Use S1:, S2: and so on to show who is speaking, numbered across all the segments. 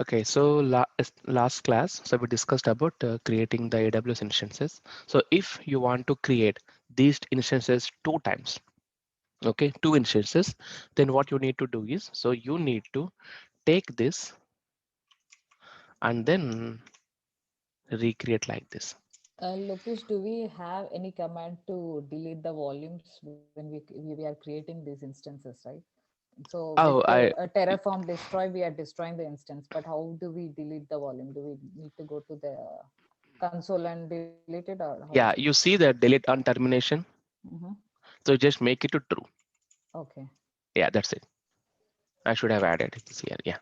S1: Okay, so last class, so we discussed about creating the AWS instances. So if you want to create these instances two times, okay, two instances, then what you need to do is, so you need to take this and then recreate like this.
S2: Lokesh, do we have any command to delete the volumes when we are creating these instances, right? So with
S1: Oh,
S2: Terraform destroy, we are destroying the instance, but how do we delete the volume? Do we need to go to the console and delete it, or how is it?
S1: yeah, you see the delete on termination.
S2: Mm-hmm.
S1: So just make it to true.
S2: Okay.
S1: Yeah, that's it. I should have added this here. Yeah.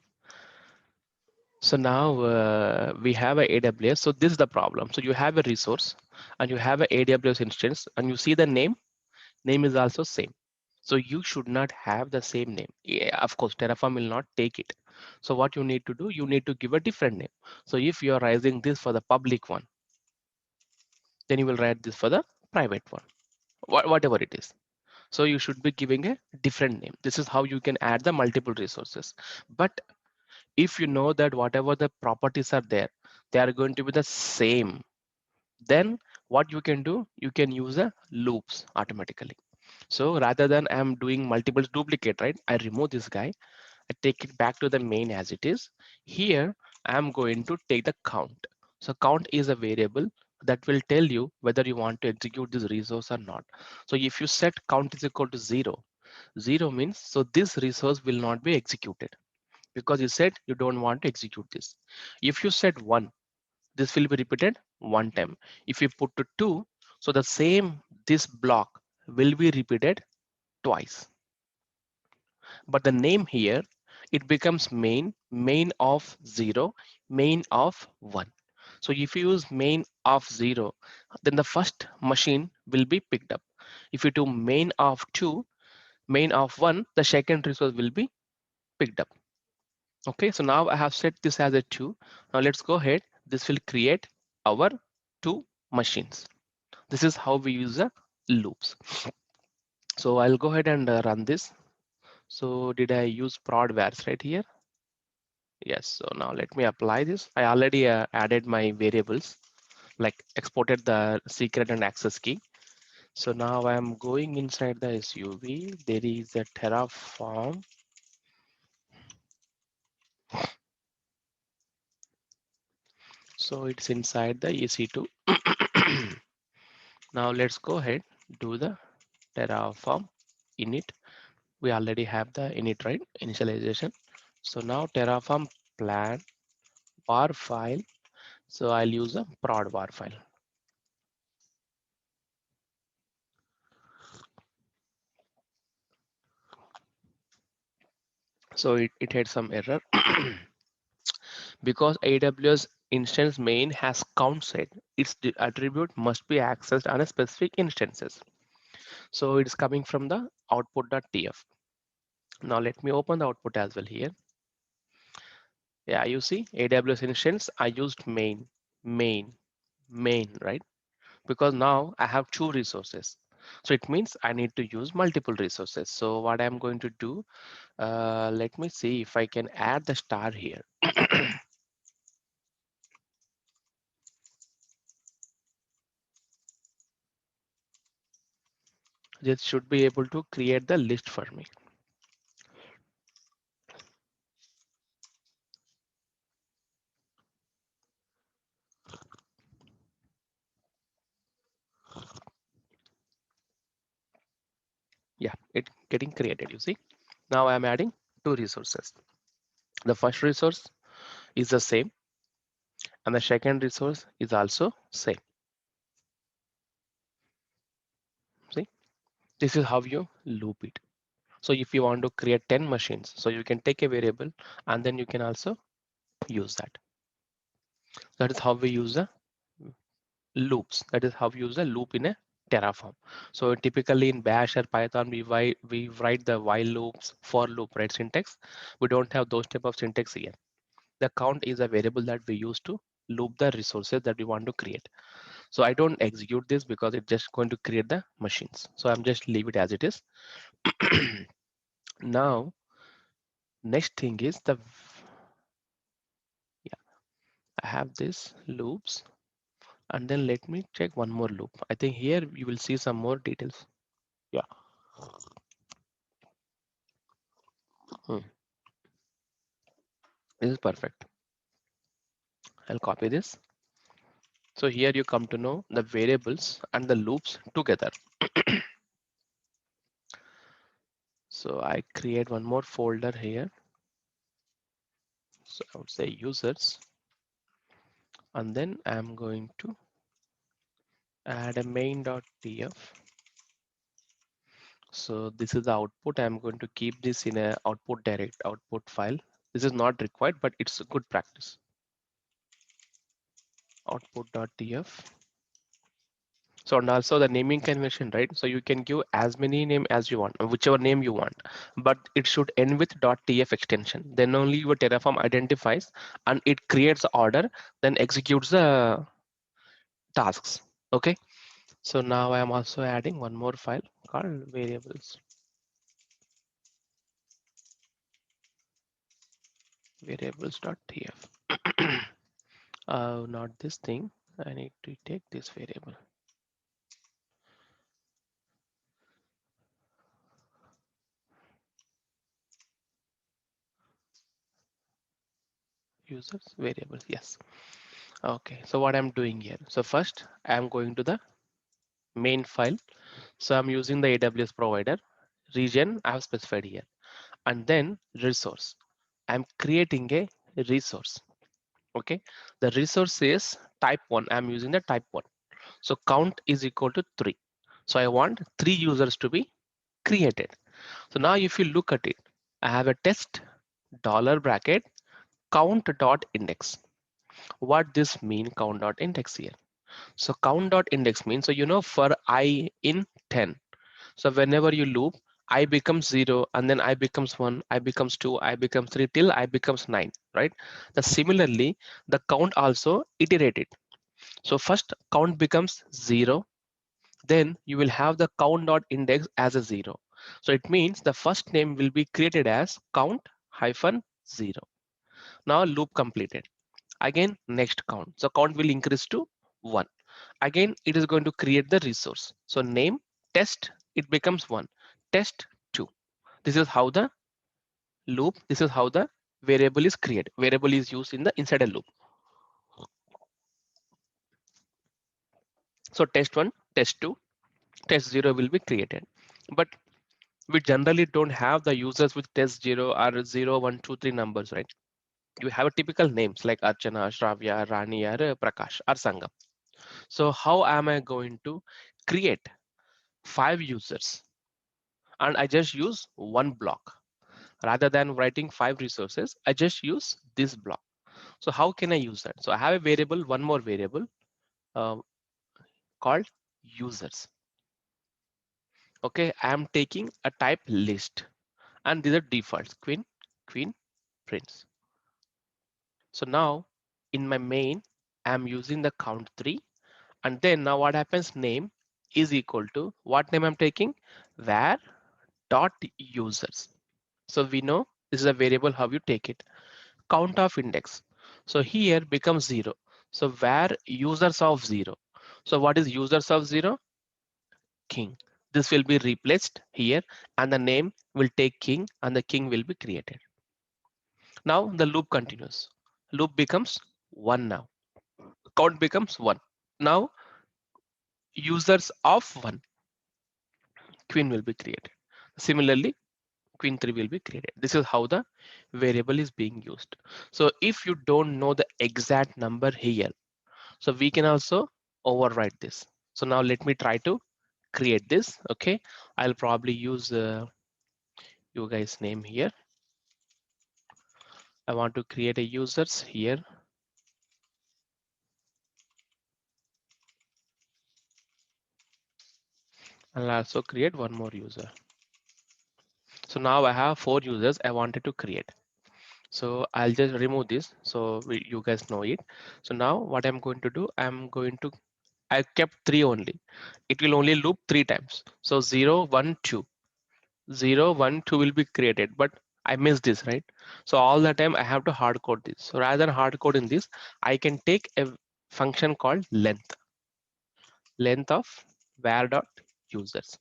S1: So now we have a AWS. So this is the problem. So you have a resource and you have a AWS instance and you see the name is also same. So you should not have the same name. Yeah, of course, Terraform will not take it. So what you need to do, you need to give a different name. So if you are writing this for the public one, then you will write this for the private one, whatever it is. So you should be giving a different name. This is how you can add the multiple resources. But if you know that whatever the properties are there, they are going to be the same, then what you can do, you can use a loops automatically. So rather than I'm doing multiple duplicate, right? I remove this guy, I take it back to the main as it is. Here, I'm going to take the count. So count is a variable that will tell you whether you want to execute this resource or not. So if you set count is equal to zero means so this resource will not be executed because you said you don't want to execute this. If you set one, this will be repeated one time. If you put to two, so the same this block will be repeated twice. But the name here, it becomes main of 0, main of 1. So if you use main of 0, then the first machine will be picked up. If you do main of 2, main of 1, the second resource will be picked up. Okay, so now I have set this as a 2. Now let's go ahead. This will create our two machines. This is how we use the loops. So I'll go ahead and run this. So did I use prod vars right here? Yes, so now let me apply this. I already added my variables, like exported the secret and access key. So now I'm going inside the SUV. There is a Terraform. So it's inside the EC2. Now let's go ahead, do the Terraform init. We already have the init, right? Initialization. So now Terraform plan var file. So I'll use a prod var file. So it had some error. Because AWS instance main has count set, its attribute must be accessed on a specific instances. So it's coming from the output.tf. Now let me open the output as well here. Yeah, you see AWS instance, I used main, right? Because now I have two resources. So it means I need to use multiple resources. So what I'm going to do, let me see if I can add the star here. This should be able to create the list for me. Yeah, it getting created, you see. Now I'm adding two resources. The first resource is the same and the second resource is also same. See, this is how you loop it. So if you want to create 10 machines, so you can take a variable and then you can also use that. That is how we use the loops. That is how we use a loop in a Terraform. So typically in Bash or Python, we write the while loops, for loop, right? Syntax. We don't have those type of syntax here. The count is a variable that we use to loop the resources that we want to create. So I don't execute this because it's just going to create the machines. So I'm just leave it as it is. Now, next thing is I have this loops, and then let me check one more loop. I think here you will see some more details. Yeah. Hmm. This is perfect. I'll copy this. So here you come to know the variables and the loops together. So I create one more folder here. So I would say users, and then I'm going to add a main.tf. So this is the output. I'm going to keep this in a output direct output file. This is not required, but it's a good practice. Output.tf. So and also the naming convention, right? So you can give as many name as you want, whichever name you want, but it should end with .tf extension. Then only your Terraform identifies and it creates the order, then executes the tasks. Okay. So now I am also adding one more file called variables. Variables.tf. Not this thing. I need to take this variable. Users variables. Yes. Okay. So what I'm doing here. So first I'm going to the main file. So I'm using the AWS provider region I have specified here, and then resource. I'm creating a resource. Okay. The resource is type 1. I'm using the type 1. So count is equal to 3. So I want 3 users to be created. So now if you look at it, I have a test dollar bracket count dot index. What this mean count dot index here? So count dot index means, so for I in 10. So whenever you loop, I becomes 0, and then I becomes 1, I becomes 2, I becomes 3 till I becomes 9, right? The similarly, the count also iterated. So first count becomes 0, then you will have the count dot index as a 0. So it means the first name will be created as count hyphen 0. Now loop completed. Again, next count. So count will increase to 1. Again, it is going to create the resource. So name test, it becomes 1. Test 2. This is how the loop, this is how the variable is created. Variable is used in the inside a loop. So test 1, test 2, test 0 will be created. But we generally don't have the users with test 0 or 0, 1, 2, 3 numbers, right? You have a typical names like Archana, Shravya, Rani, or Prakash, or Sangam. So how am I going to create 5 users? And I just use one block. Rather than writing 5 resources, I just use this block. So how can I use that? So I have a variable, one more variable uh, called users. Okay, I am taking a type list, and these are defaults: queen, queen, prince. So now in my main, I'm using the count 3, and then now what happens? Name is equal to what name I'm taking? Var dot users. So we know this is a variable how you take it. Count of index. So here becomes 0. So var users of 0. So what is users of 0? King. This will be replaced here, and the name will take king, and the king will be created. Now the loop continues. Loop becomes 1 now. Count becomes 1. Now users of 1, queen will be created. Similarly, queen 3 will be created. This is how the variable is being used. So if you don't know the exact number here, so we can also override this. So now let me try to create this. Okay, I'll probably use you guys name here. I want to create a users here. I'll also create one more user. So now I have 4 users I wanted to create. So I'll just remove this so you guys know it. So now what I'm going to do, I kept 3 only. It will only loop 3 times. So 0, 1, 2. 0, 1, 2 will be created, but I missed this, right? So all the time I have to hard code this. So rather than hard coding this, I can take a function called length of var dot users.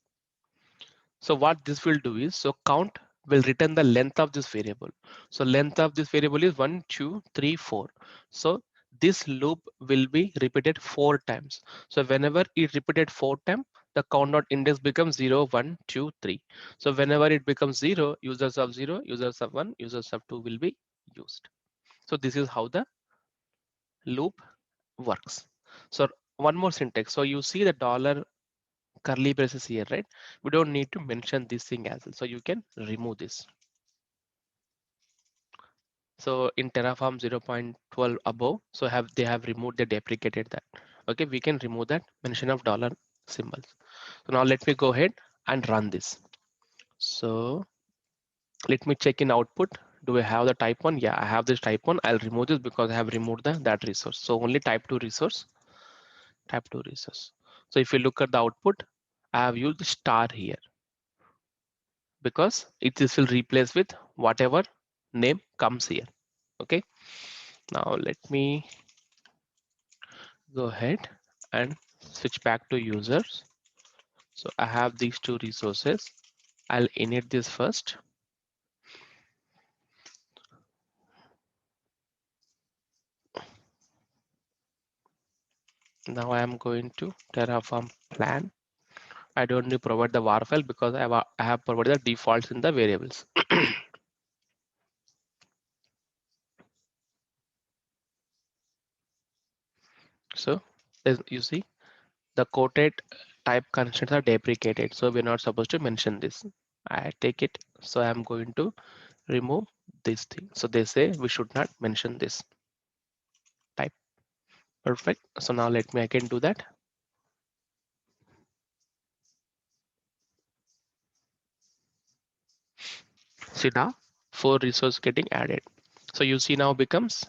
S1: So what this will do is, so count will return the length of this variable. So length of this variable is 1, 2, 3, 4. So this loop will be repeated 4 times. So whenever it repeated 4 times, the count dot index becomes 0, 1, 2, 3. So whenever it becomes 0, users of 0, users of 1, users of 2 will be used. So this is how the loop works. So one more syntax. So you see the dollar curly braces here, right? We don't need to mention this thing as well. So you can remove this. So in Terraform 0.12 above, so they have removed, they deprecated that. Okay, we can remove that mention of dollar symbols. So now let me go ahead and run this. So let me check in output. Do I have the type 1? Yeah, I have this type 1. I'll remove this because I have removed that resource. So only type 2 resource, type 2 resource. So if you look at the output, I have used star here because this will replace with whatever name comes here. Okay, now let me go ahead and switch back to users. So I have these two resources. I'll init this first. Now I am going to Terraform plan. I don't need to provide the var file because I have provided the defaults in the variables. So as you see, the quoted type constants are deprecated. So we're not supposed to mention this. I take it. So I'm going to remove this thing. So they say we should not mention this type. Perfect. So now let me again do that. See now 4 resource getting added. So you see now becomes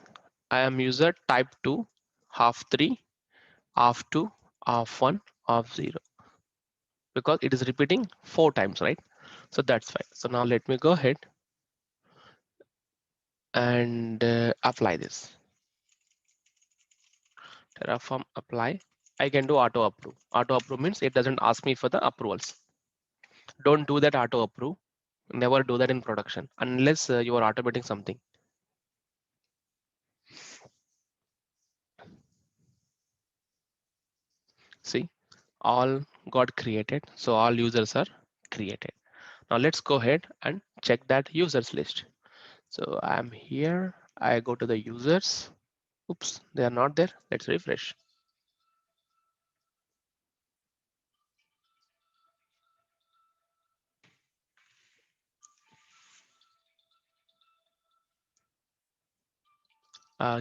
S1: I am user type 2, half 3, half 2, half 1, half 0 because it is repeating 4 times, right? So that's fine. So now let me go ahead and apply this. Terraform apply. I can do auto approve. Auto approve means it doesn't ask me for the approvals. Don't do that auto approve. Never do that in production unless you are automating something. See, all got created. So all users are created. Now let's go ahead and check that users list. So I'm here. I go to the users. Oops, they are not there. Let's refresh.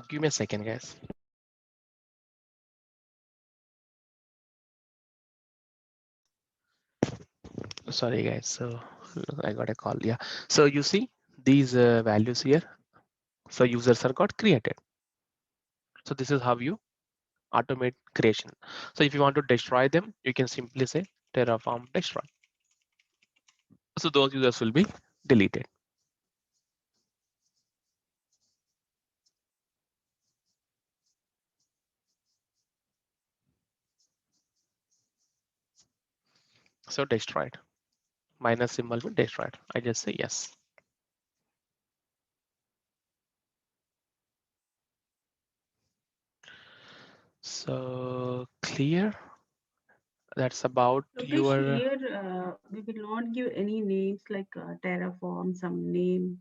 S1: Give me a second, guys. Sorry, guys. So I got a call. Yeah. So you see these values here. So users are got created. So this is how you automate creation. So if you want to destroy them, you can simply say Terraform destroy. So those users will be deleted. So destroyed. Minus symbol will destroyed. I just say yes. So clear. That's about
S3: Lokesh,
S1: your.
S3: here we will not give any names like Terraform, some name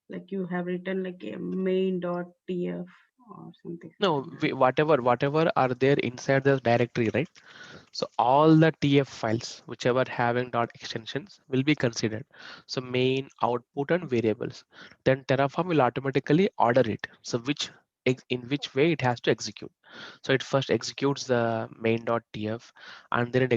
S3: like you have written like a main.tf or something like
S1: No,
S3: that.
S1: whatever are there inside the directory, right? So all the TF files, whichever having dot extensions will be considered. So main, output and variables. Then Terraform will automatically order it. So in which way it has to execute. So it first executes the main.tf and then it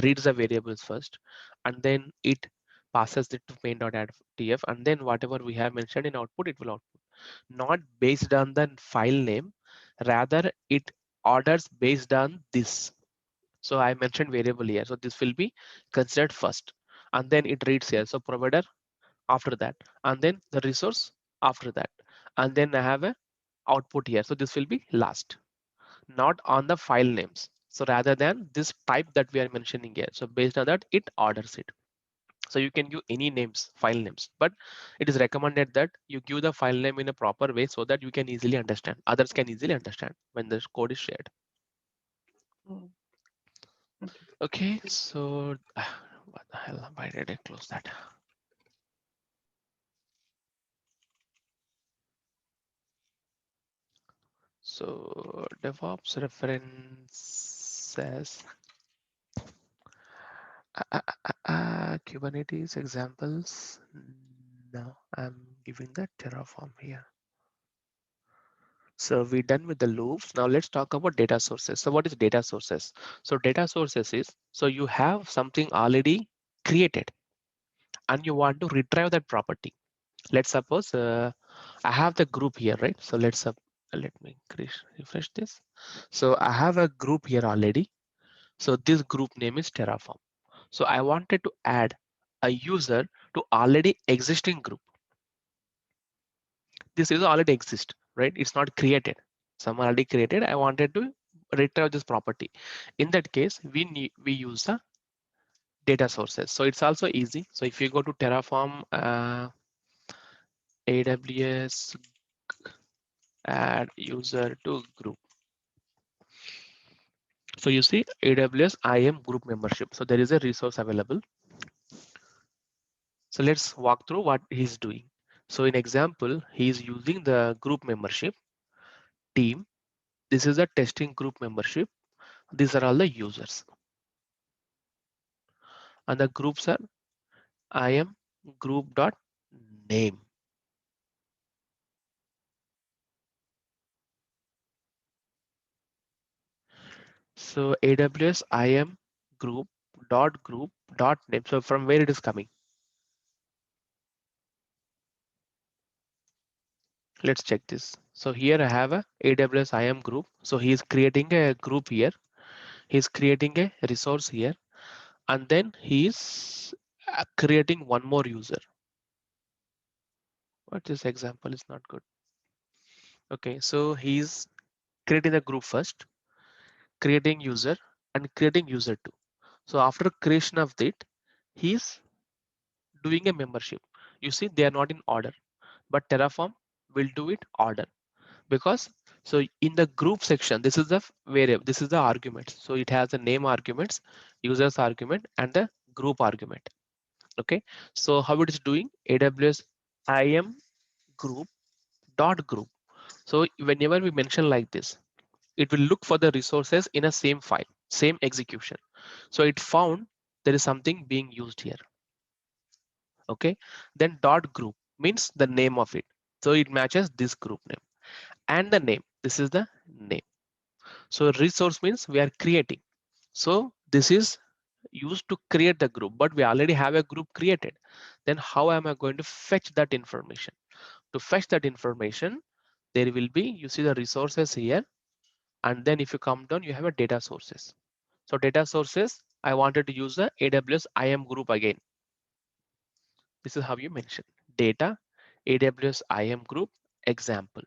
S1: reads the variables first and then it passes it to main.tf and then whatever we have mentioned in output, it will output. Not based on the file name, rather it orders based on this. So I mentioned variable here. So this will be considered first and then it reads here. So provider after that, and then the resource after that, and then I have a output here. So this will be last, not on the file names. So rather than this type that we are mentioning here. So based on that, it orders it. So you can give any names, file names, but it is recommended that you give the file name in a proper way so that you can easily understand. Others can easily understand when the code is shared.
S3: Oh, okay.
S1: Okay, so what the hell? Why did I close that? So DevOps references, Kubernetes examples. No, I'm giving the Terraform here. So we're done with the loops. Now let's talk about data sources. So what is data sources? So data sources is, so you have something already created and you want to retrieve that property. Let's suppose I have the group here, right? So let me refresh this. So I have a group here already. So this group name is Terraform. So I wanted to add a user to already existing group. This is already exist, right? It's not created. Someone already created. I wanted to retrieve this property. In that case, we use the data sources. So it's also easy. So if you go to Terraform, AWS, add user to group. So you see AWS IAM group membership. So there is a resource available. So let's walk through what he's doing. So in example, he's using the group membership team. This is a testing group membership. These are all the users. And the groups are IAM group dot name. So AWS IAM group dot name. So from where it is coming? Let's check this. So here I have a AWS IAM group. So he is creating a group here. He's creating a resource here, and then he's creating one more user. What this example is not good. Okay, so he's creating the group first, creating user, and creating user two. So after creation of that, he's doing a membership. You see, they are not in order, but Terraform will do it order, because so in the group section, this is the variable, this is the argument. So it has the name arguments, users argument, and the group argument. Okay, so how it is doing? AWS IAM group dot group. So whenever we mention like this, it will look for the resources in a same file, same execution. So it found there is something being used here. Okay, then dot group means the name of it. So it matches this group name and the name. This is the name. So resource means we are creating. So this is used to create the group, but we already have a group created. Then how am I going to fetch that information? To fetch that information, there will be, you see the resources here. And then if you come down, you have a data sources. So data sources, I wanted to use the AWS IAM group again. This is how you mention data, AWS IAM group example.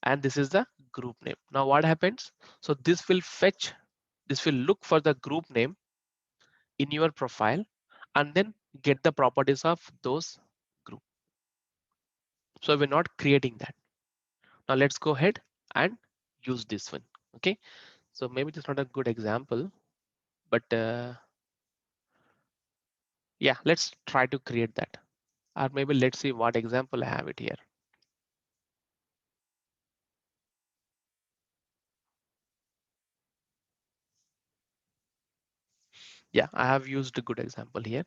S1: And this is the group name. Now what happens? So this will fetch, this will look for the group name in your profile and then get the properties of those group. So we're not creating that. Now let's go ahead and use this one. Okay, so maybe it's not a good example, but yeah, let's try to create that. Or maybe let's see what example I have it here. Yeah, I have used a good example here.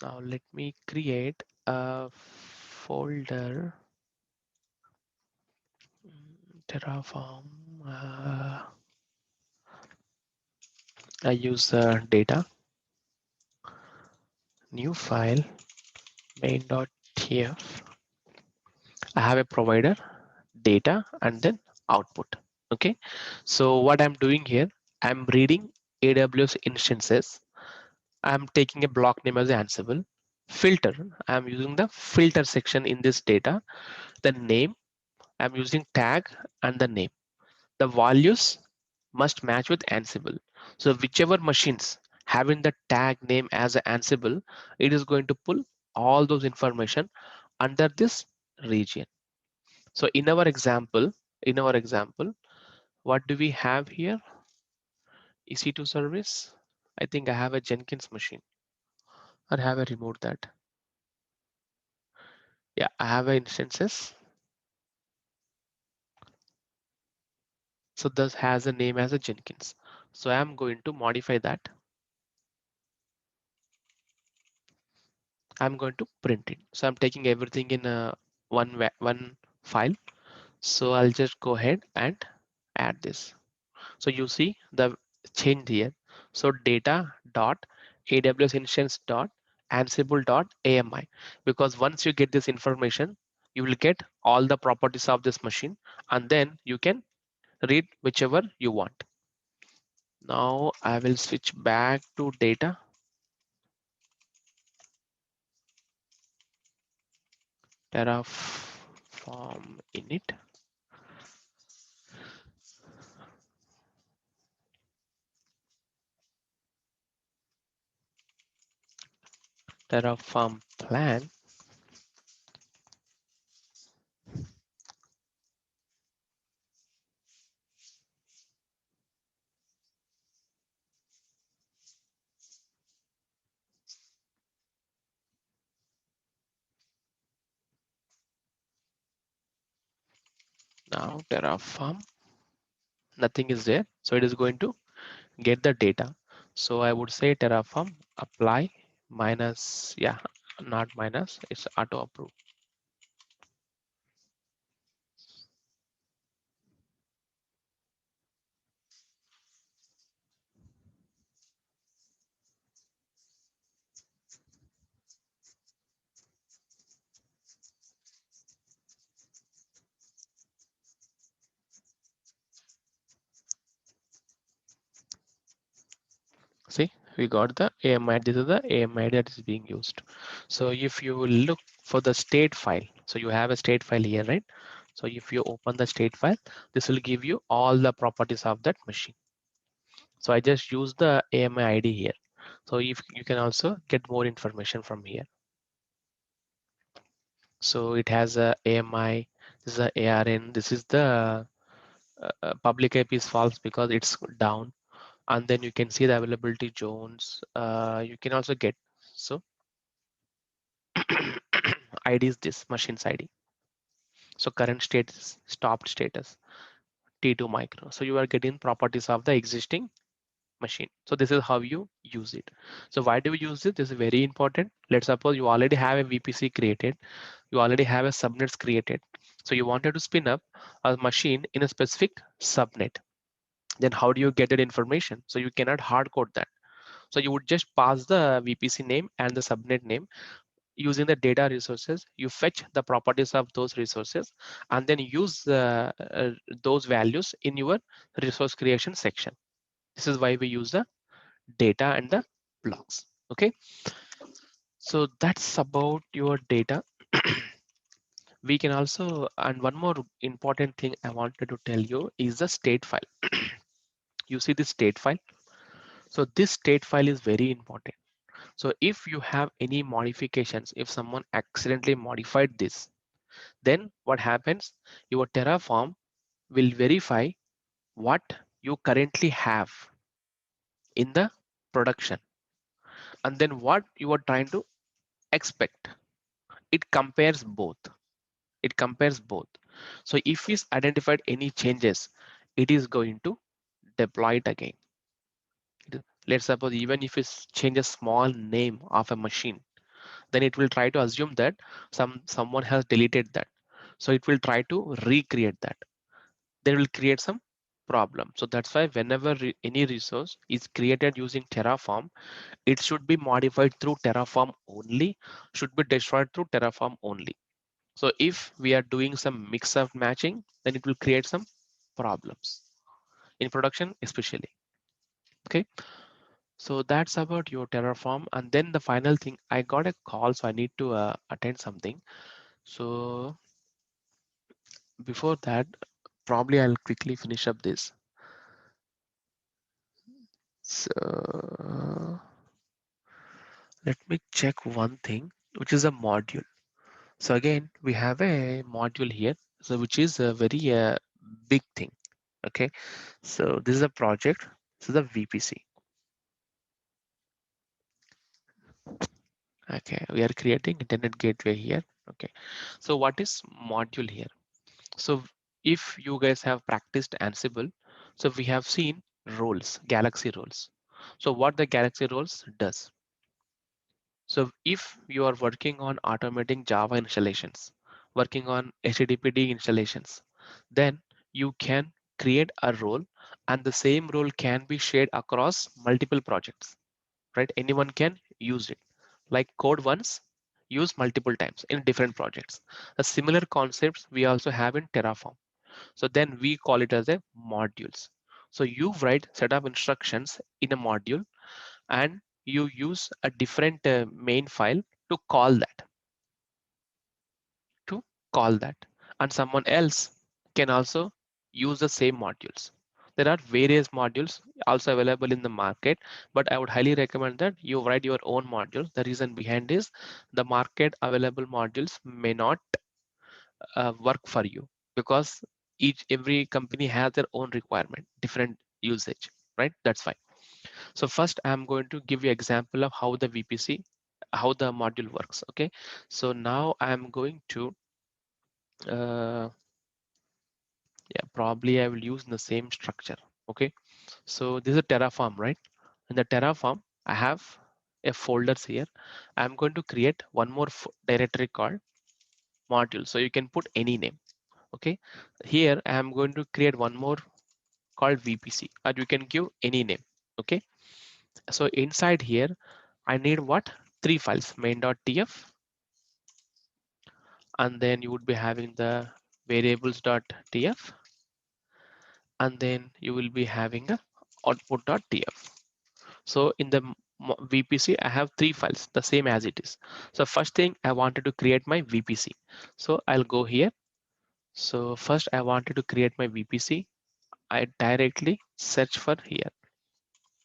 S1: Now let me create a folder, Terraform. I use data, new file, main.tf. I have a provider, data, and then output. Okay, so what I'm doing here, I'm reading AWS instances, I'm taking a block name as Ansible. Filter, I'm using the filter section in this data. The name, I'm using tag and the name. The values must match with Ansible. So whichever machines having the tag name as Ansible, it is going to pull all those information under this region. So in our example, what do we have here? EC2 service. I think I have a Jenkins machine, or have I removed that? Yeah, I have instances. So this has a name as a Jenkins. So I'm going to modify that. I'm going to print it. So I'm taking everything in one file. So I'll just go ahead and add this. So you see the change here. So data dot AWS instance dot Ansible dot AMI, because once you get this information, you will get all the properties of this machine, and then you can read whichever you want. Now I will switch back to data. Terraform init. Terraform plan. Now Terraform, nothing is there. So it is going to get the data. So I would say Terraform apply minus, yeah, not minus, it's auto approve. See, we got the AMI. This is the AMI that is being used. So if you look for the state file, so you have a state file here, right? So if you open the state file, this will give you all the properties of that machine. So I just use the AMI ID here. So if you can also get more information from here. So it has a AMI, this is a ARN, this is the public IP is false because it's down, and then you can see the availability zones. You can also get, so ID is this machine's ID. So current status, stopped status, T2 micro. So you are getting properties of the existing machine. So this is how you use it. So why do we use it? This is very important. Let's suppose you already have a VPC created, you already have a subnets created. So you wanted to spin up a machine in a specific subnet. Then how do you get that information? So you cannot hard code that. So you would just pass the VPC name and the subnet name. Using the data resources, you fetch the properties of those resources and then use those values in your resource creation section. This is why we use the data and the blocks. Okay, so that's about your data. We can also, and one more important thing I wanted to tell you is the state file. You see this state file. So this state file is very important. So if you have any modifications, if someone accidentally modified this, then what happens? Your Terraform will verify what you currently have in the production, and then what you are trying to expect. It compares both. It compares both. So if it's identified any changes, it is going to deploy it again. Let's suppose even if it changes small name of a machine, then it will try to assume that someone has deleted that. So it will try to recreate that. They will create some problem. So that's why whenever any resource is created using Terraform, it should be modified through Terraform only, should be destroyed through Terraform only. So if we are doing some mix of matching, then it will create some problems in production, especially. Okay, so that's about your Terraform. And then the final thing, I got a call, so I need to attend something. So before that, probably I'll quickly finish up this. So let me check one thing, which is a module. So again, we have a module here, so which is a very big thing. Okay, so this is a project. This is a VPC. Okay, we are creating internet gateway here. Okay, so what is module here? So if you guys have practiced Ansible, so we have seen roles, Galaxy roles. So what the Galaxy roles does. So if you are working on automating Java installations, working on HTTPD installations, then you can create a role and the same role can be shared across multiple projects, right? Anyone can use it. Like code once, use multiple times in different projects. A similar concepts we also have in Terraform. So then we call it as a modules. So you write set of instructions in a module and you use a different main file to call that to call that and someone else can also use the same modules. There are various modules also available in the market, but I would highly recommend that you write your own module. The reason behind is the market available modules may not work for you because every company has their own requirement, different usage, right? That's fine. So first I'm going to give you example of how the VPC, how the module works. Okay, so now I'm going to yeah, probably I will use the same structure. Okay, so this is a Terraform, right? In the Terraform I have a folders here. I'm going to create one more directory called module, so you can put any name. Okay, here I am going to create one more called VPC, and you can give any name. Okay, so inside here I need what? Three files, main.tf, and then you would be having the variables.tf, and then you will be having a output.tf. So in the VPC, I have three files, the same as it is. So first thing I wanted to create my VPC. So I'll go here. So first I wanted to create my VPC. I directly search for here,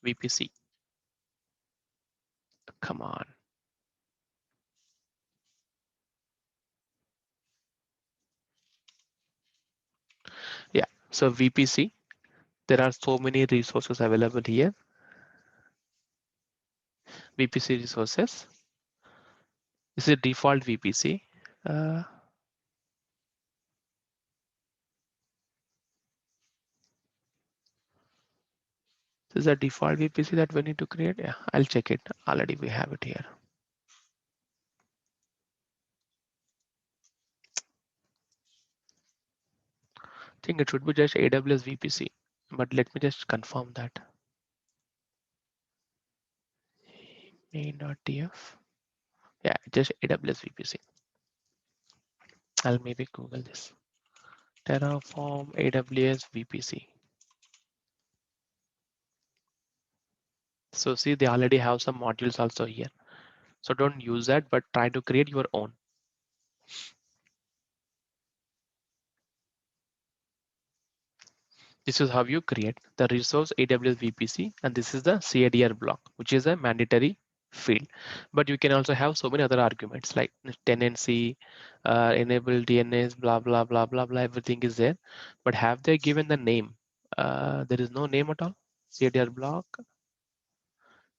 S1: VPC. Come on. Yeah, so VPC, there are so many resources available here. VPC resources. This is default VPC. This is a default VPC that we need to create. Yeah, I'll check it. Already we have it here. I think it should be just AWS VPC, but let me just confirm that. Main.tf. Yeah, just AWS VPC. I'll maybe Google this. Terraform AWS VPC. So see, they already have some modules also here. So don't use that, but try to create your own. This is how you create the resource AWS VPC, and this is the CADR block, which is a mandatory field. But you can also have so many other arguments like tenancy, enable DNS, blah, blah, blah, blah, blah, everything is there. But have they given the name? There is no name at all. CADR block,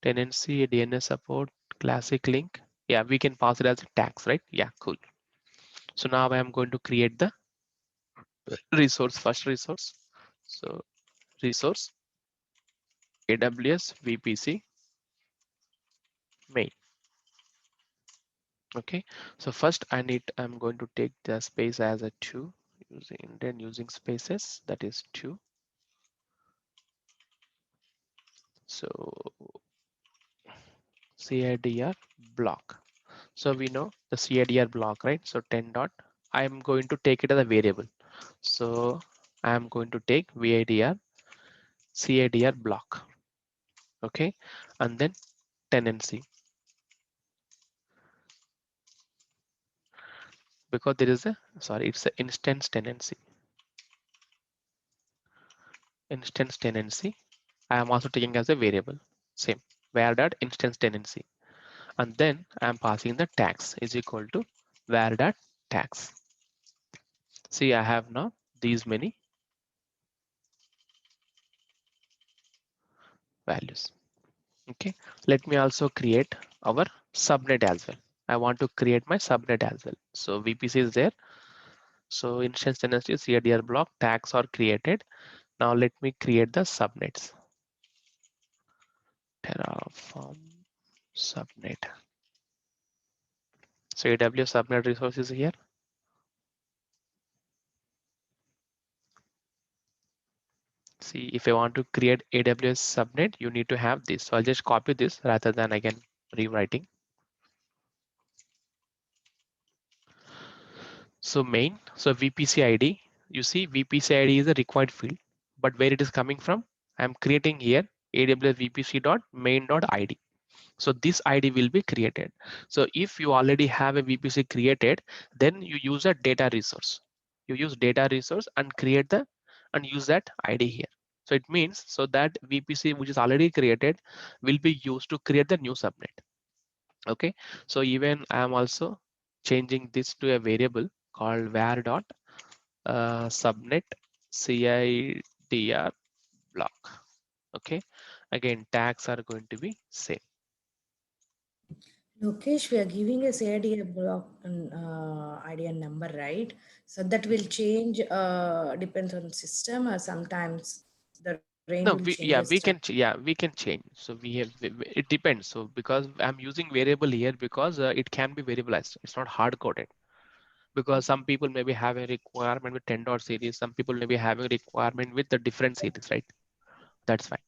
S1: tenancy, DNS support, classic link. Yeah, we can pass it as tags, right? Yeah, cool. So now I am going to create the resource, first resource. So resource AWS VPC main. Okay, so first I'm going to take the space as a 2 using spaces, that is 2. So CIDR block. So we know the CIDR block, right? So 10 dot, I'm going to take it as a variable. So I'm going to take VIDR CIDR block. Okay, and then tenancy, because there is a, sorry, it's an instance tenancy. Instance tenancy, I am also taking as a variable, same, var dot instance tenancy, and then I am passing the tags is equal to var dot tags. See, I have now these many values. Okay, let me also create our subnet as well. I want to create my subnet as well. So VPC is there. So instance tenancy CADR block tags are created. Now let me create the subnets. Terraform subnet. So AWS subnet resource is here. See, if I want to create AWS subnet, you need to have this. So I'll just copy this rather than again rewriting. So main, so VPC ID, you see VPC ID is a required field, but where it is coming from, I'm creating here AWS VPC.main.id. So this ID will be created. So if you already have a VPC created, then you use a data resource. You use data resource and create the and use that ID here. So it means so that VPC which is already created will be used to create the new subnet. Okay, so even I am also changing this to a variable called var dot subnet CIDR block. Okay, again tags are going to be same.
S4: Lokesh, we are giving a CID block and ID and number, right? So that will change, depends on system, or sometimes the range will
S1: No,
S4: change as
S1: yeah, we can change. So we have, it depends. So because I'm using variable here because it can be variabilized. It's not hard coded because some people maybe have a requirement with 10 dot series. Some people maybe having a requirement with the different series, right? That's fine.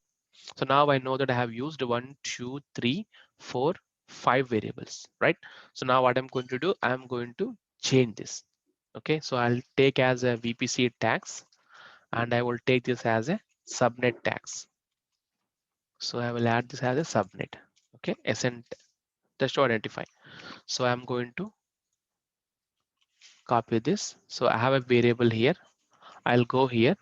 S1: So now I know that I have used 1, 2, 3, 4, 5 variables, right? So now what I'm going to do, I'm going to change this. Okay, so I'll take as a VPC tags and I will take this as a subnet tags. So I will add this as a subnet. Okay, SN just to identify. So I'm going to copy this. So I have a variable here. I'll go here.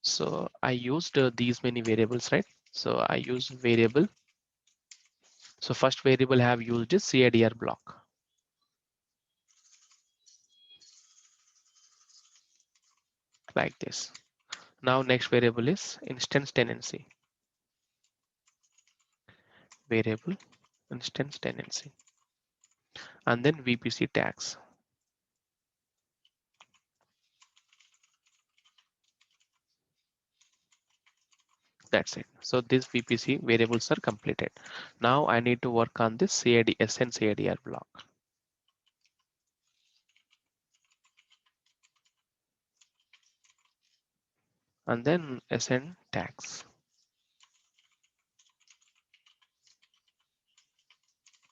S1: So I used these many variables, right? So I use variable. So first variable I have used is CIDR block like this. Now next variable is instance tenancy. Variable instance tenancy. And then VPC tags. That's it. So these VPC variables are completed. Now I need to work on this CID SN CIDR block. And then SN tags.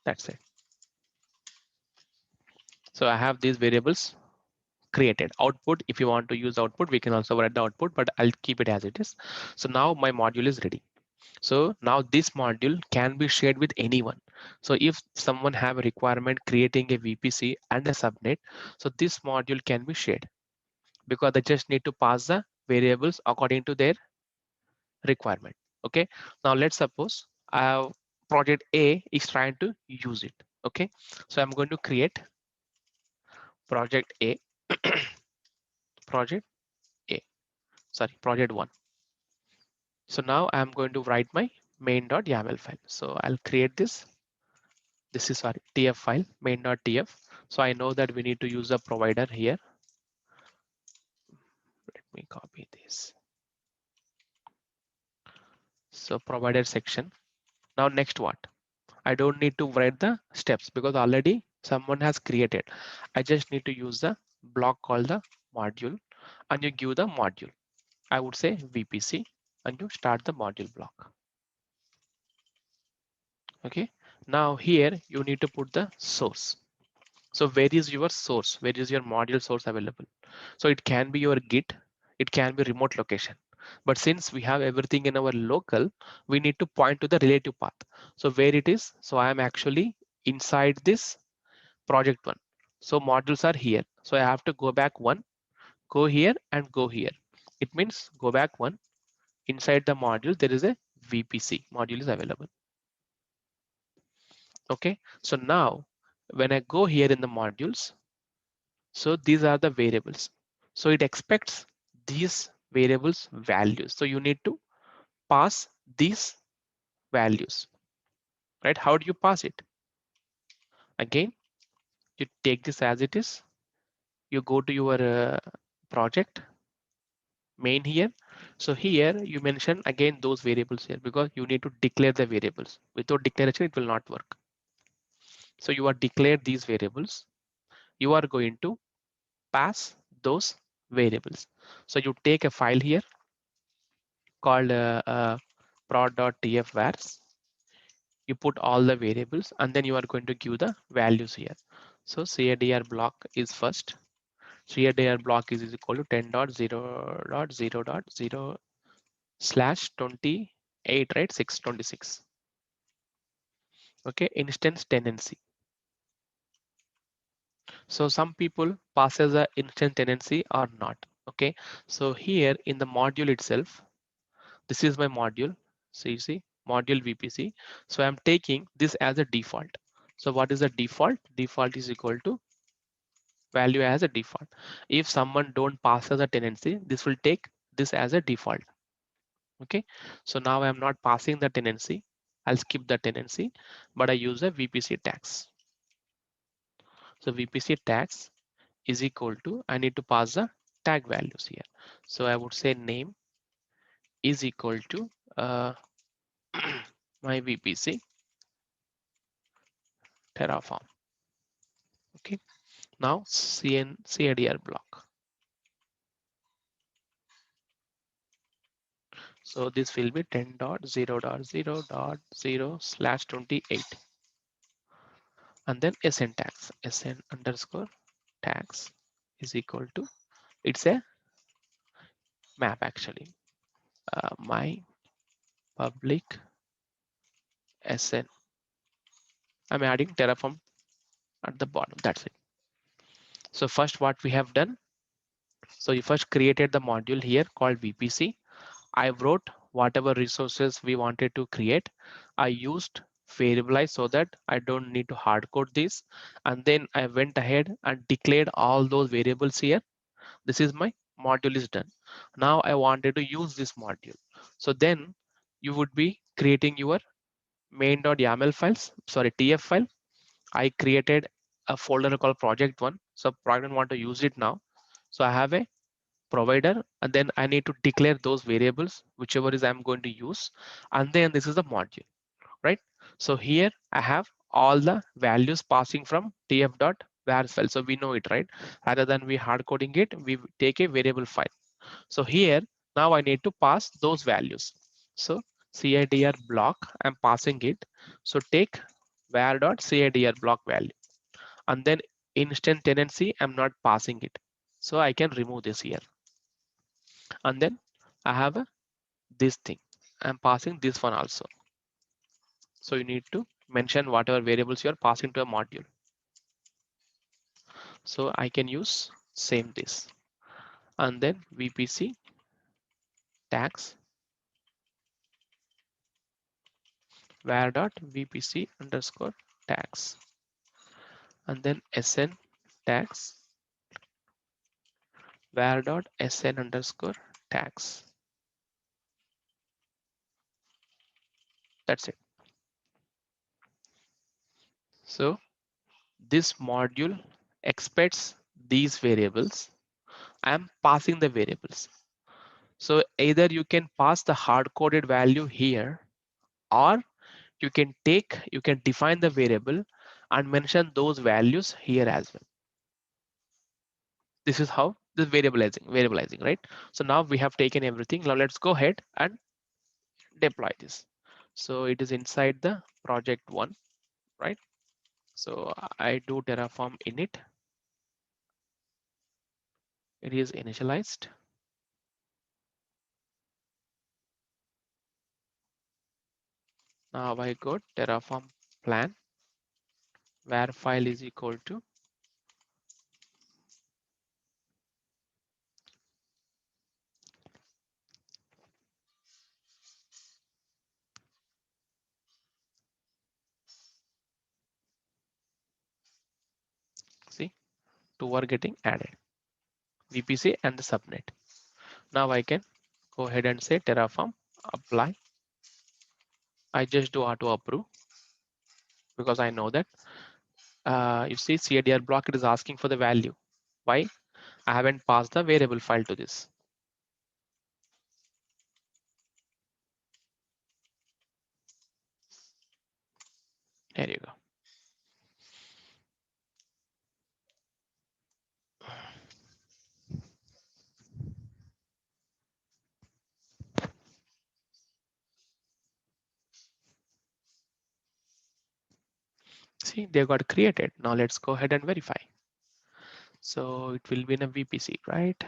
S1: That's it. So I have these variables created. Output, if you want to use output, we can also write the output, but I'll keep it as it is. So now my module is ready. So now this module can be shared with anyone. So if someone have a requirement creating a VPC and a subnet, so this module can be shared because they just need to pass the variables according to their requirement. Okay, now let's suppose project A is trying to use it. Okay, so I'm going to create project A, project A, sorry, project 1. So now I'm going to write my main.yaml file. So I'll create this. This is our TF file, main.tf. So I know that we need to use a provider here. Let me copy this. So provider section. Now next what? I don't need to write the steps because already someone has created. I just need to use the block called the module and you give the module. I would say VPC and you start the module block. Okay. Now here you need to put the source. So where is your source? Where is your module source available? So it can be your Git, it can be remote location. But since we have everything in our local, we need to point to the relative path. So where it is, so I am actually inside this project one. So modules are here. So I have to go back one, go here and go here. It means go back one, inside the module, there is a VPC module is available. Okay, so now when I go here in the modules, so these are the variables. So it expects these variables values. So you need to pass these values, right? How do you pass it? Again, you take this as it is. You go to your project main here. So here you mention again those variables here because you need to declare the variables. Without declaration, it will not work. So you are declared these variables. You are going to pass those variables. So you take a file here called prod.tfvars. You put all the variables and then you are going to give the values here. So CADR block is first. CADR block is equal to 10.0.0.0/28, right? 626. Okay, instance tenancy. So some people passes a instance tenancy or not. Okay, so here in the module itself, this is my module. So you see module VPC. So I'm taking this as a default. So what is the default? Default is equal to value as a default. If someone don't pass as a tenancy, this will take this as a default. Okay, so now I'm not passing the tenancy. I'll skip the tenancy, but I use a VPC tags. So VPC tags is equal to, I need to pass the tag values here. So I would say name is equal to my VPC Terraform. Okay, now CADR block. So this will be 10.0.0.0/28 and then SN tags, SN underscore tags is equal to, it's a map actually, my public SN. I'm adding Terraform at the bottom, that's it. So first what we have done, so you first created the module here called VPC. I wrote whatever resources we wanted to create. I used variabilize so that I don't need to hard code this. And then I went ahead and declared all those variables here. This is my module is done. Now I wanted to use this module. So then you would be creating your main.yaml files, sorry, TF file. I created a folder called project one. So project one want to use it now. So I have a provider and then I need to declare those variables, whichever is I'm going to use. And then this is the module, right? So here I have all the values passing from tf.var file. So we know it, right? Rather than we hard coding it, we take a variable file. So here, now I need to pass those values. So CIDR block, I'm passing it. So take var.CIDR block value and then instant tenancy, I'm not passing it. So I can remove this here. And then I have this thing. I'm passing this one also. So you need to mention whatever variables you're passing to a module. So I can use same this. And then VPC tags var.vpc underscore tags. And then SN tags var.sn underscore tags. That's it. So this module expects these variables. I'm passing the variables. So either you can pass the hard coded value here, or you can define the variable and mention those values here as well. This is how this variabilizing, right? So now we have taken everything. Now let's go ahead and deploy this. So it is inside the project one, right? So I do Terraform init. It is initialized. Now I go Terraform plan where file is equal to see two are getting added, VPC and the subnet. Now I can go ahead and say Terraform apply. I just do auto approve because I know that you see CADR block, it is asking for the value. Why? I haven't passed the variable file to this. There you go. See, they got created. Now let's go ahead and verify. So it will be in a VPC, right?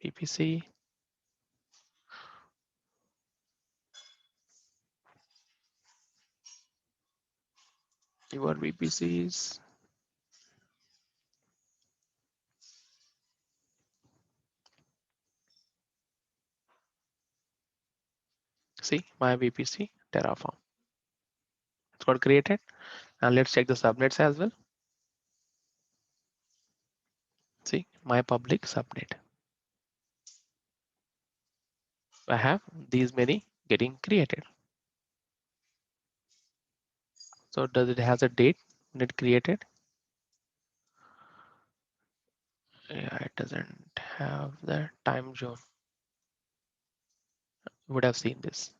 S1: VPC. Your VPCs. See my VPC Terraform. It's got created. And let's check the subnets as well. See my public subnet. I have these many getting created. So does it has a date when it created? Yeah, it doesn't have the time zone. You would have seen this.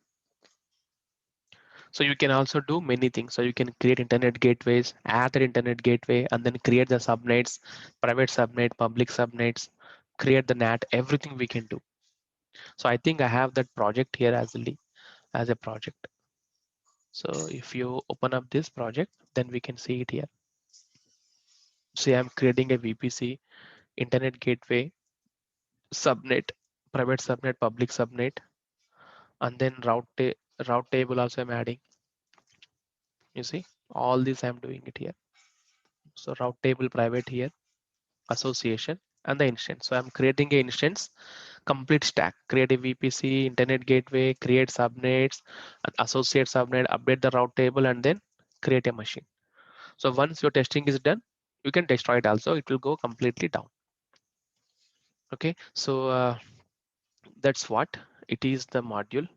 S1: So you can also do many things. So you can create internet gateways, add the internet gateway, and then create the subnets, private subnet, public subnets, create the NAT, everything we can do. So I think I have that project here as a project. So if you open up this project, then we can see it here. See, I'm creating a VPC, internet gateway, subnet, private subnet, public subnet, and then route table also I'm adding. You see, all this I'm doing it here. So route table private here, association, and the instance. So I'm creating an instance, complete stack, create a VPC, internet gateway, create subnets, and associate subnet, update the route table, and then create a machine. So once your testing is done, you can destroy it also. It will go completely down. Okay, so that's what it is, the module